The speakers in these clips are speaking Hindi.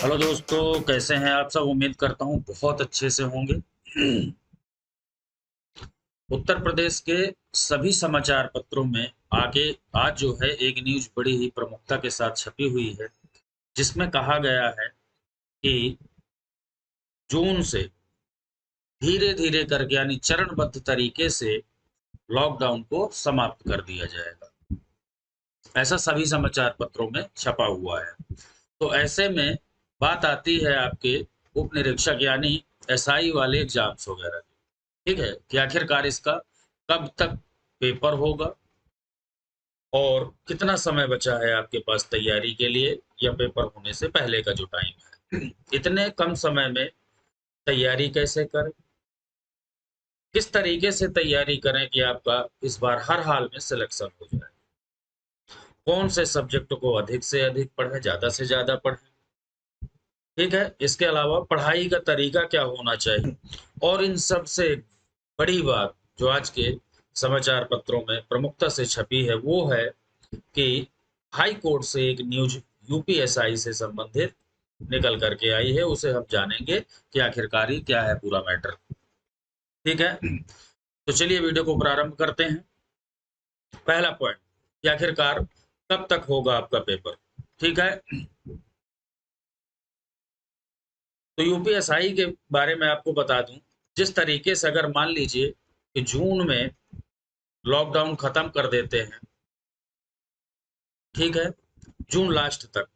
हेलो दोस्तों, कैसे हैं आप सब। उम्मीद करता हूँ बहुत अच्छे से होंगे। उत्तर प्रदेश के सभी समाचार पत्रों में आगे आज जो है एक न्यूज बड़ी ही प्रमुखता के साथ छपी हुई है, जिसमें कहा गया है कि जून से धीरे धीरे करके यानी चरणबद्ध तरीके से लॉकडाउन को समाप्त कर दिया जाएगा। ऐसा सभी समाचार पत्रों में छपा हुआ है। तो ऐसे में बात आती है आपके उप निरीक्षक यानी एसआई वाले एग्जाम्स वगैरह की। ठीक है कि आखिरकार इसका कब तक पेपर होगा और कितना समय बचा है आपके पास तैयारी के लिए, या पेपर होने से पहले का जो टाइम है। इतने कम समय में तैयारी कैसे करें, किस तरीके से तैयारी करें कि आपका इस बार हर हाल में सिलेक्शन हो जाए, कौन से सब्जेक्ट को अधिक से अधिक पढ़ें, ज़्यादा से ज़्यादा पढ़ें। ठीक है, इसके अलावा पढ़ाई का तरीका क्या होना चाहिए। और इन सब से बड़ी बात जो आज के समाचार पत्रों में प्रमुखता से छपी है वो है कि हाई कोर्ट से एक न्यूज यूपीएसआई से संबंधित निकल करके आई है। उसे हम जानेंगे कि आखिरकार ये क्या है पूरा मैटर। ठीक है, तो चलिए वीडियो को प्रारंभ करते हैं। पहला पॉइंट कि आखिरकार कब तक होगा आपका पेपर। ठीक है, तो यूपीएसआई के बारे में आपको बता दूं, जिस तरीके से अगर मान लीजिए कि जून में लॉकडाउन खत्म कर देते हैं, ठीक है, जून लास्ट तक,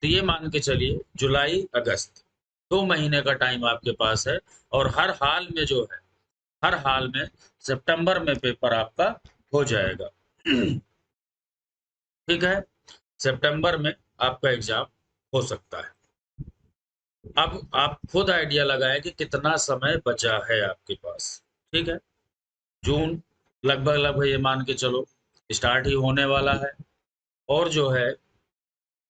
तो ये मान के चलिए जुलाई अगस्त 2 महीने का टाइम आपके पास है। और हर हाल में जो है, हर हाल में सितंबर में पेपर आपका हो जाएगा। ठीक है, सितंबर में आपका एग्जाम हो सकता है। अब आप खुद आइडिया लगाएं कि कितना समय बचा है आपके पास। ठीक है, जून लगभग लगभग ये मान के चलो स्टार्ट ही होने वाला है, और जो है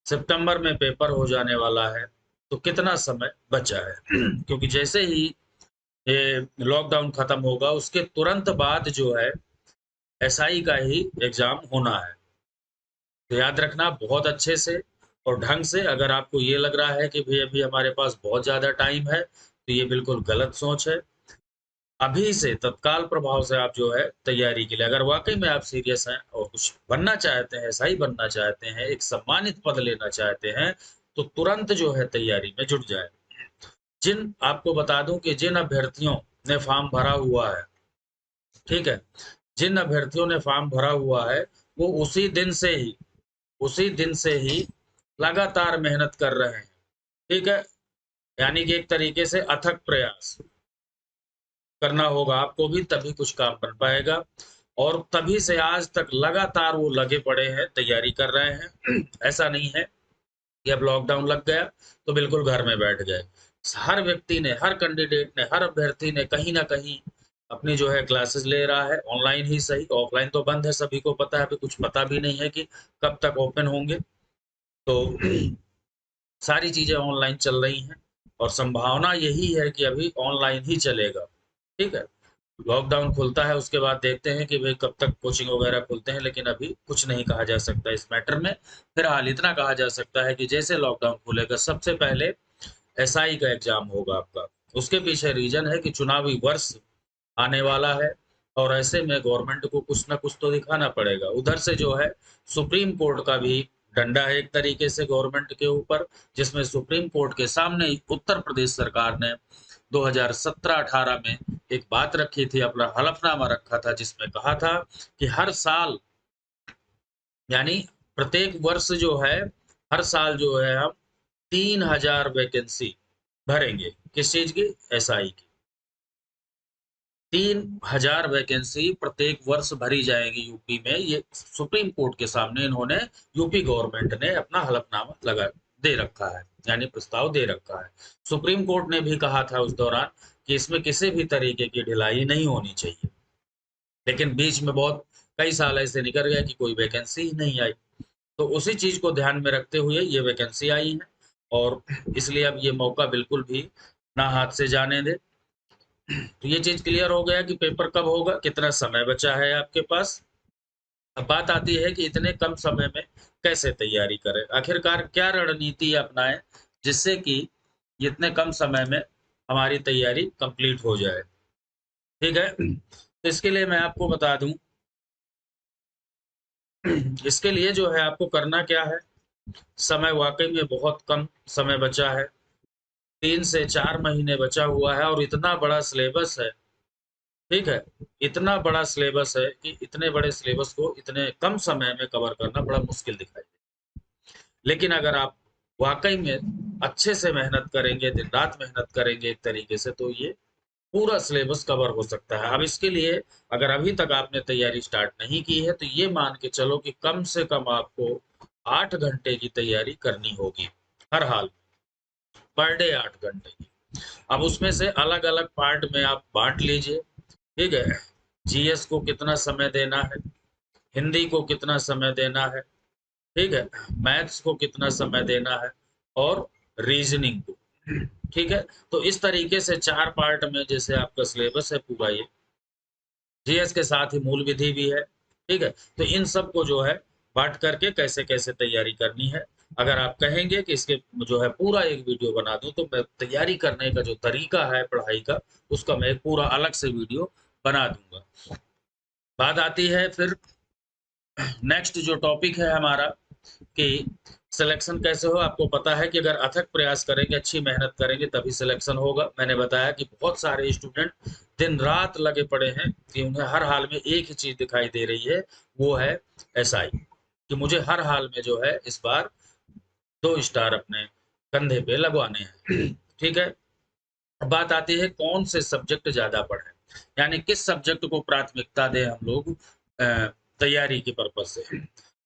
सितंबर में पेपर हो जाने वाला है। तो कितना समय बचा है क्योंकि जैसे ही ये लॉकडाउन खत्म होगा उसके तुरंत बाद जो है एसआई का ही एग्जाम होना है। तो याद रखना बहुत अच्छे से और ढंग से। अगर आपको ये लग रहा है कि भाई अभी हमारे पास बहुत ज़्यादा टाइम है, तो ये बिल्कुल गलत सोच है। अभी से तत्काल प्रभाव से आप जो है तैयारी के लिए, अगर वाकई में आप सीरियस हैं और कुछ बनना चाहते हैं, सही बनना चाहते हैं, एक सम्मानित पद लेना चाहते हैं, तो तुरंत जो है तैयारी में जुट जाए। जिन आपको बता दूं कि जिन अभ्यर्थियों ने फॉर्म भरा हुआ है, ठीक है, जिन अभ्यर्थियों ने फॉर्म भरा हुआ है वो उसी दिन से ही लगातार मेहनत कर रहे हैं। ठीक है, यानी कि एक तरीके से अथक प्रयास करना होगा आपको भी, तभी कुछ काम बन पाएगा। और तभी से आज तक लगातार वो लगे पड़े हैं, तैयारी कर रहे हैं। ऐसा नहीं है कि अब लॉकडाउन लग गया तो बिल्कुल घर में बैठ गए। हर व्यक्ति ने, हर कैंडिडेट ने, हर अभ्यर्थी ने कहीं ना कहीं अपनी जो है क्लासेस ले रहा है, ऑनलाइन ही सही, ऑफलाइन तो बंद है, सभी को पता है। अभी कुछ पता भी नहीं है कि कब तक ओपन होंगे। तो सारी चीजें ऑनलाइन चल रही हैं और संभावना यही है कि अभी ऑनलाइन ही चलेगा। ठीक है, लॉकडाउन खुलता है उसके बाद देखते हैं कि भाई कब तक कोचिंग वगैरह खुलते हैं, लेकिन अभी कुछ नहीं कहा जा सकता इस मैटर में। फिलहाल इतना कहा जा सकता है कि जैसे लॉकडाउन खुलेगा सबसे पहले एसआई का एग्जाम होगा आपका। उसके पीछे रीजन है कि चुनावी वर्ष आने वाला है और ऐसे में गवर्नमेंट को कुछ ना कुछ तो दिखाना पड़ेगा। उधर से जो है सुप्रीम कोर्ट का भी डंडा है एक तरीके से गवर्नमेंट के ऊपर, जिसमें सुप्रीम कोर्ट के सामने उत्तर प्रदेश सरकार ने 2017-18 में एक बात रखी थी, अपना हलफनामा रखा था, जिसमें कहा था कि हर साल यानी प्रत्येक वर्ष जो है, हर साल जो है हम 3000 वैकेंसी भरेंगे। किस चीज की? एसआई की। 3000 वैकेंसी प्रत्येक वर्ष भरी जाएगी यूपी में। ये सुप्रीम कोर्ट के सामने इन्होंने, यूपी गवर्नमेंट ने अपना हलफनामा लगा दे रखा है, यानी प्रस्ताव दे रखा है। सुप्रीम कोर्ट ने भी कहा था उस दौरान कि इसमें किसी भी तरीके की ढिलाई नहीं होनी चाहिए, लेकिन बीच में बहुत कई साल ऐसे निकल गया कि कोई वैकेंसी ही नहीं आई। तो उसी चीज को ध्यान में रखते हुए ये वैकेंसी आई है, और इसलिए अब ये मौका बिल्कुल भी ना हाथ से जाने दे। तो ये चीज क्लियर हो गया कि पेपर कब होगा, कितना समय बचा है आपके पास। अब बात आती है कि इतने कम समय में कैसे तैयारी करें, आखिरकार क्या रणनीति अपनाएं जिससे कि इतने कम समय में हमारी तैयारी कंप्लीट हो जाए। ठीक है, तो इसके लिए मैं आपको बता दूं, इसके लिए जो है आपको करना क्या है, समय वाकई में बहुत कम समय बचा है, 3 से 4 महीने बचा हुआ है और इतना बड़ा सिलेबस है। ठीक है, इतना बड़ा सिलेबस है कि इतने बड़े सिलेबस को इतने कम समय में कवर करना बड़ा मुश्किल दिखाई देता है। लेकिन अगर आप वाकई में अच्छे से मेहनत करेंगे, दिन रात मेहनत करेंगे एक तरीके से, तो ये पूरा सिलेबस कवर हो सकता है। अब इसके लिए अगर अभी तक आपने तैयारी स्टार्ट नहीं की है तो ये मान के चलो कि कम से कम आपको 8 घंटे की तैयारी करनी होगी हर हाल, पर डे 8 घंटे की। अब उसमें से अलग अलग पार्ट में आप बांट लीजिए। ठीक है, जीएस को कितना समय देना है, हिंदी को कितना समय देना है, ठीक है, मैथ्स को कितना समय देना है, और रीजनिंग को। ठीक है, तो इस तरीके से 4 पार्ट में जैसे आपका सिलेबस है पूरा ये, जीएस के साथ ही मूल विधि भी है। ठीक है, तो इन सब को जो है बांट करके कैसे कैसे तैयारी करनी है, अगर आप कहेंगे कि इसके जो है पूरा एक वीडियो बना दूं, तो मैं तैयारी करने का जो तरीका है पढ़ाई का, उसका मैं एक पूरा अलग से वीडियो बना दूंगा। बात आती है फिर नेक्स्ट जो टॉपिक है हमारा, कि सिलेक्शन कैसे हो। आपको पता है कि अगर अथक प्रयास करेंगे, अच्छी मेहनत करेंगे, तभी सिलेक्शन होगा। मैंने बताया कि बहुत सारे स्टूडेंट दिन रात लगे पड़े हैं कि उन्हें हर हाल में एक ही चीज दिखाई दे रही है, वो है एसआई, कि मुझे हर हाल में जो है इस बार 2 स्टार अपने कंधे पे लगवाने हैं। ठीक है, बात आती है कौन से सब्जेक्ट ज्यादा पढ़े, यानी किस सब्जेक्ट को प्राथमिकता दें हम लोग तैयारी के पर्पज से।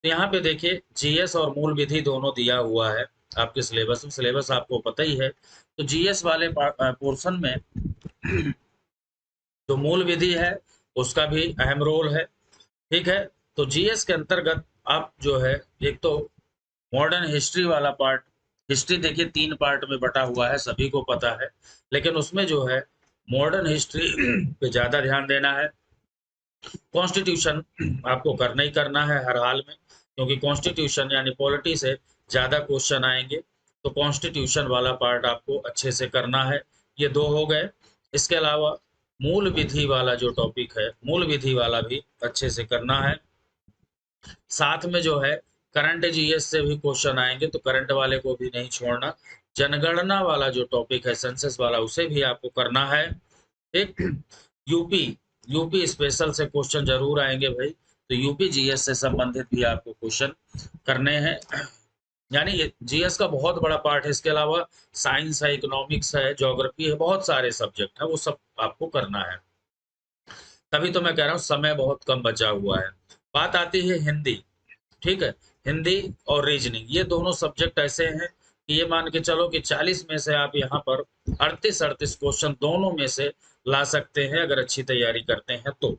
तो यहाँ पे देखिए जीएस और मूल विधि दोनों दिया हुआ है आपके सिलेबस में, सिलेबस आपको पता ही है। तो जीएस वाले पोर्शन में जो मूल विधि है उसका भी अहम रोल है। ठीक है, तो जीएस के अंतर्गत आप जो है, एक तो मॉडर्न हिस्ट्री वाला पार्ट, हिस्ट्री देखिए 3 पार्ट में बटा हुआ है, सभी को पता है, लेकिन उसमें जो है मॉडर्न हिस्ट्री पे ज्यादा ध्यान देना है। कॉन्स्टिट्यूशन आपको करना ही करना है हर हाल में, क्योंकि कॉन्स्टिट्यूशन यानी पॉलिटी से ज्यादा क्वेश्चन आएंगे, तो कॉन्स्टिट्यूशन वाला पार्ट आपको अच्छे से करना है। ये 2 हो गए। इसके अलावा मूल विधि वाला जो टॉपिक है, मूल विधि वाला भी अच्छे से करना है। साथ में जो है करंट जीएस से भी क्वेश्चन आएंगे, तो करंट वाले को भी नहीं छोड़ना। जनगणना वाला जो टॉपिक है, सेंसस वाला, उसे भी आपको करना है। एक यूपी, यूपी स्पेशल से क्वेश्चन जरूर आएंगे भाई, तो यूपी जीएस से संबंधित भी आपको क्वेश्चन करने हैं। यानी जीएस का बहुत बड़ा पार्ट है। इसके अलावा साइंस है, इकोनॉमिक्स है, ज्योग्राफी है, बहुत सारे सब्जेक्ट है, वो सब आपको करना है। तभी तो मैं कह रहा हूँ समय बहुत कम बचा हुआ है। बात आती है हिंदी। ठीक है, हिंदी और रीजनिंग ये दोनों सब्जेक्ट ऐसे हैं कि ये मान के चलो कि 40 में से आप यहाँ पर 38 क्वेश्चन दोनों में से ला सकते हैं अगर अच्छी तैयारी करते हैं तो।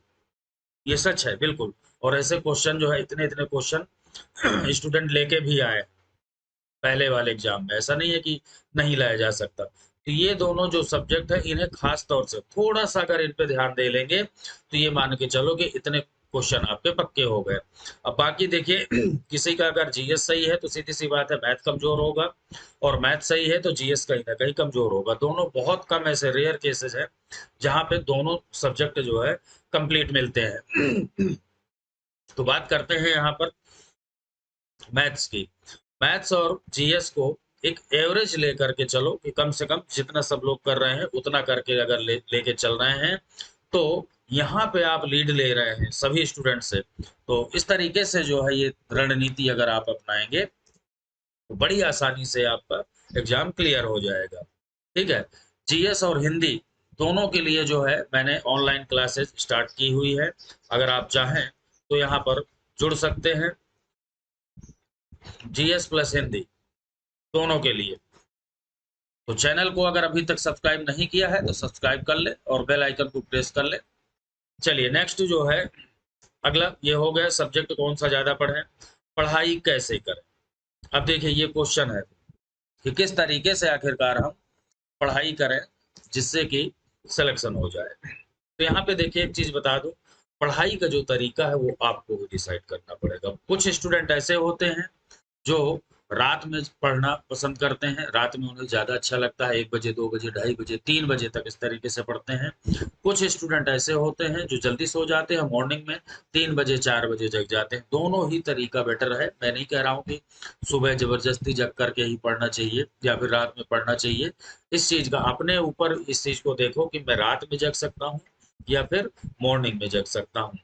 ये सच है बिल्कुल। और ऐसे क्वेश्चन जो है, इतने इतने क्वेश्चन स्टूडेंट लेके भी आए पहले वाले एग्जाम में, ऐसा नहीं है कि नहीं लाया जा सकता। तो ये दोनों जो सब्जेक्ट है, इन्हें खास तौर से थोड़ा सा अगर इन पे ध्यान दे लेंगे, तो ये मान के चलो कि इतने क्वेश्चन आपके पक्के हो गए। अब बाकी देखिए किसी का अगर जीएस सही है तो सीधी सी बात है मैथ कमजोर होगा, और मैथ सही है तो जीएस कहीं ना कहीं कमजोर होगा। दोनों बहुत कम ऐसे रेयर केसेस है जहां पे दोनों सब्जेक्ट जो है कंप्लीट मिलते हैं। तो बात करते हैं यहाँ पर मैथ्स की। मैथ्स और जीएस को एक एवरेज लेकर के चलो कि कम से कम जितना सब लोग कर रहे हैं उतना करके अगर लेके चल रहे हैं, तो यहाँ पे आप लीड ले रहे हैं सभी स्टूडेंट से। तो इस तरीके से जो है ये रणनीति अगर आप अपनाएंगे, तो बड़ी आसानी से आपका एग्जाम क्लियर हो जाएगा। ठीक है, जीएस और हिंदी दोनों के लिए जो है मैंने ऑनलाइन क्लासेस स्टार्ट की हुई है, अगर आप चाहें तो यहाँ पर जुड़ सकते हैं। जीएस प्लस हिंदी दोनों के लिए। तो चैनल को अगर अभी तक सब्सक्राइब नहीं किया है तो सब्सक्राइब कर ले और बेल आइकन को प्रेस कर ले। चलिए नेक्स्ट जो है अगला, ये हो गया सब्जेक्ट कौन सा ज्यादा पढ़ें, पढ़ाई कैसे करें। अब देखिए ये क्वेश्चन है कि किस तरीके से आखिरकार हम पढ़ाई करें जिससे कि सिलेक्शन हो जाए। तो यहाँ पे देखिए एक चीज बता दूं, पढ़ाई का जो तरीका है वो आपको ही डिसाइड करना पड़ेगा। कुछ स्टूडेंट ऐसे होते हैं जो रात में पढ़ना पसंद करते हैं, रात में उन्हें ज़्यादा अच्छा लगता है, 1 बजे, 2 बजे, ढाई बजे, 3 बजे तक इस तरीके से पढ़ते हैं। कुछ स्टूडेंट ऐसे होते हैं जो जल्दी सो जाते हैं, मॉर्निंग में 3 बजे, 4 बजे जग जाते हैं। दोनों ही तरीका बेटर है। मैं नहीं कह रहा हूँ कि सुबह ज़बरदस्ती जग कर के ही पढ़ना चाहिए या फिर रात में पढ़ना चाहिए। इस चीज़ का अपने ऊपर इस चीज़ को देखो कि मैं रात में जग सकता हूँ या फिर मॉर्निंग में जग सकता हूँ।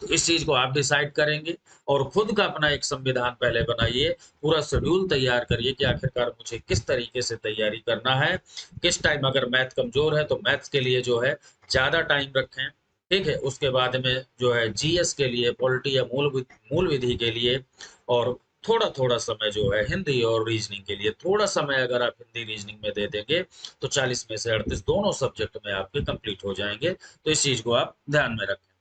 तो इस चीज को आप डिसाइड करेंगे और खुद का अपना एक संविधान पहले बनाइए, पूरा शेड्यूल तैयार करिए कि आखिरकार मुझे किस तरीके से तैयारी करना है, किस टाइम अगर मैथ कमजोर है तो मैथ्स के लिए जो है ज्यादा टाइम रखें, ठीक है। उसके बाद में जो है जीएस के लिए, पॉलिटी या मूल विधि के लिए, और थोड़ा थोड़ा समय जो है हिंदी और रीजनिंग के लिए। थोड़ा समय अगर आप हिंदी रीजनिंग में दे देंगे तो 40 में से 38 दोनों सब्जेक्ट में आपके कंप्लीट हो जाएंगे। तो इस चीज को आप ध्यान में रखें।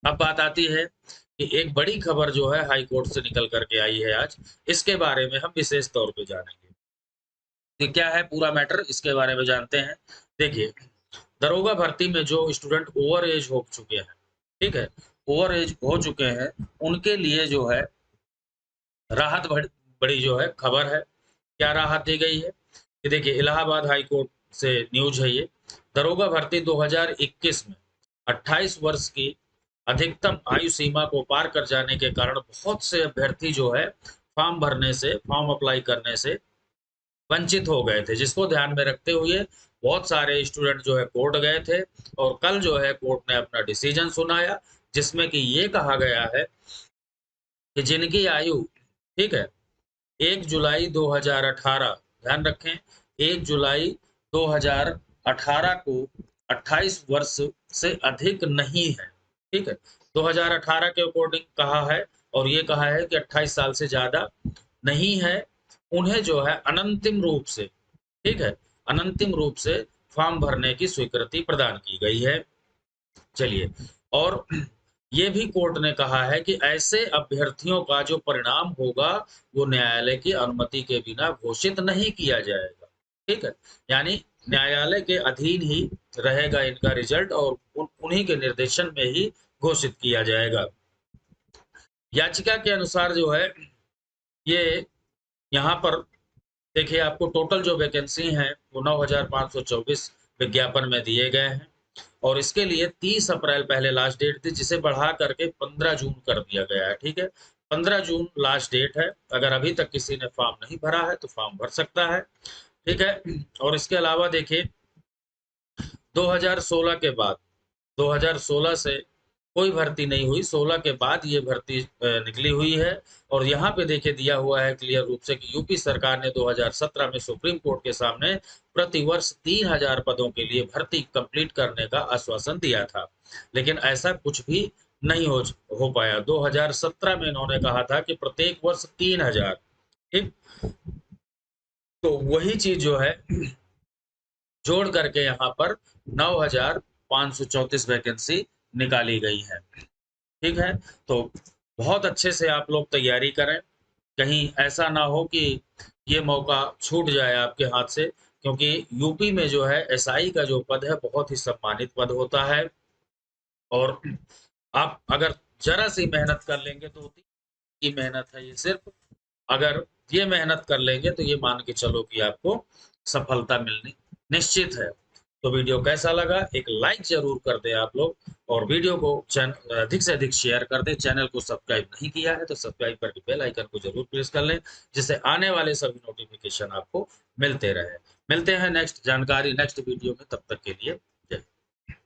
अब बात आती है कि एक बड़ी खबर जो है हाई कोर्ट से निकल करके आई है आज, इसके बारे में हम विशेष तौर पे जानेंगे कि क्या है पूरा मैटर, इसके बारे में जानते हैं। देखिए, दरोगा भर्ती में जो स्टूडेंट ओवर एज हो चुके हैं, ठीक है, ओवर एज हो चुके हैं, उनके लिए जो है राहत बड़ी जो है खबर है। क्या राहत दी गई है कि देखिए, इलाहाबाद हाई कोर्ट से न्यूज है ये। दरोगा भर्ती 2021 में 28 वर्ष की अधिकतम आयु सीमा को पार कर जाने के कारण बहुत से अभ्यर्थी जो है फॉर्म अप्लाई करने से वंचित हो गए थे, जिसको ध्यान में रखते हुए बहुत सारे स्टूडेंट जो है कोर्ट गए थे। और कल जो है कोर्ट ने अपना डिसीजन सुनाया, जिसमें कि ये कहा गया है कि जिनकी आयु, ठीक है, 1 जुलाई 2018, ध्यान रखें, 1 जुलाई 2018 को 28 वर्ष से अधिक नहीं है, ठीक है। 2018 के अकॉर्डिंग कहा है, और ये कहा है कि 28 साल से ज्यादा नहीं है, उन्हें जो है अनंतिम रूप से, ठीक है, अनंतिम रूप से फॉर्म भरने की स्वीकृति प्रदान की गई है। चलिए, और ये भी कोर्ट ने कहा है कि ऐसे अभ्यर्थियों का जो परिणाम होगा वो न्यायालय की अनुमति के बिना घोषित नहीं किया जाएगा, ठीक है। यानी न्यायालय के अधीन ही रहेगा इनका रिजल्ट, और उन्हीं के निर्देशन में ही घोषित किया जाएगा। याचिका के अनुसार जो है ये यहाँ पर देखिए, आपको टोटल जो वैकेंसी हैं वो 9,524 विज्ञापन में दिए गए हैं, और इसके लिए 30 अप्रैल पहले लास्ट डेट थी, जिसे बढ़ा करके 15 जून कर दिया गया है, ठीक है। 15 जून लास्ट डेट है। अगर अभी तक किसी ने फॉर्म नहीं भरा है तो फॉर्म भर सकता है, ठीक है। और इसके अलावा देखिए, 2016 के बाद, 2016 से कोई भर्ती नहीं हुई, 16 के बाद ये भर्ती निकली हुई है। और यहाँ पे देखिए दिया हुआ है क्लियर रूप से कि यूपी सरकार ने 2017 में सुप्रीम कोर्ट के सामने प्रतिवर्ष 3,000 पदों के लिए भर्ती कंप्लीट करने का आश्वासन दिया था, लेकिन ऐसा कुछ भी नहीं हो पाया। 2017 में इन्होंने कहा था कि प्रत्येक वर्ष 3,000, ठीक। तो वही चीज जो है जोड़ करके यहाँ पर 9,534 वैकेंसी निकाली गई है, ठीक है। तो बहुत अच्छे से आप लोग तैयारी करें, कहीं ऐसा ना हो कि ये मौका छूट जाए आपके हाथ से, क्योंकि यूपी में जो है एसआई का जो पद है बहुत ही सम्मानित पद होता है। और आप अगर जरा सी मेहनत कर लेंगे तो की मेहनत है ये सिर्फ, अगर ये मेहनत कर लेंगे तो ये मान के चलो कि आपको सफलता मिलनी निश्चित है। तो वीडियो कैसा लगा, एक लाइक जरूर कर दें आप लोग, और वीडियो को अधिक से अधिक शेयर कर दें। चैनल को सब्सक्राइब नहीं किया है तो सब्सक्राइब करके बेल आइकन को जरूर प्रेस कर लें, जिससे आने वाले सभी नोटिफिकेशन आपको मिलते रहे। मिलते हैं नेक्स्ट जानकारी नेक्स्ट वीडियो में, तब तक के लिए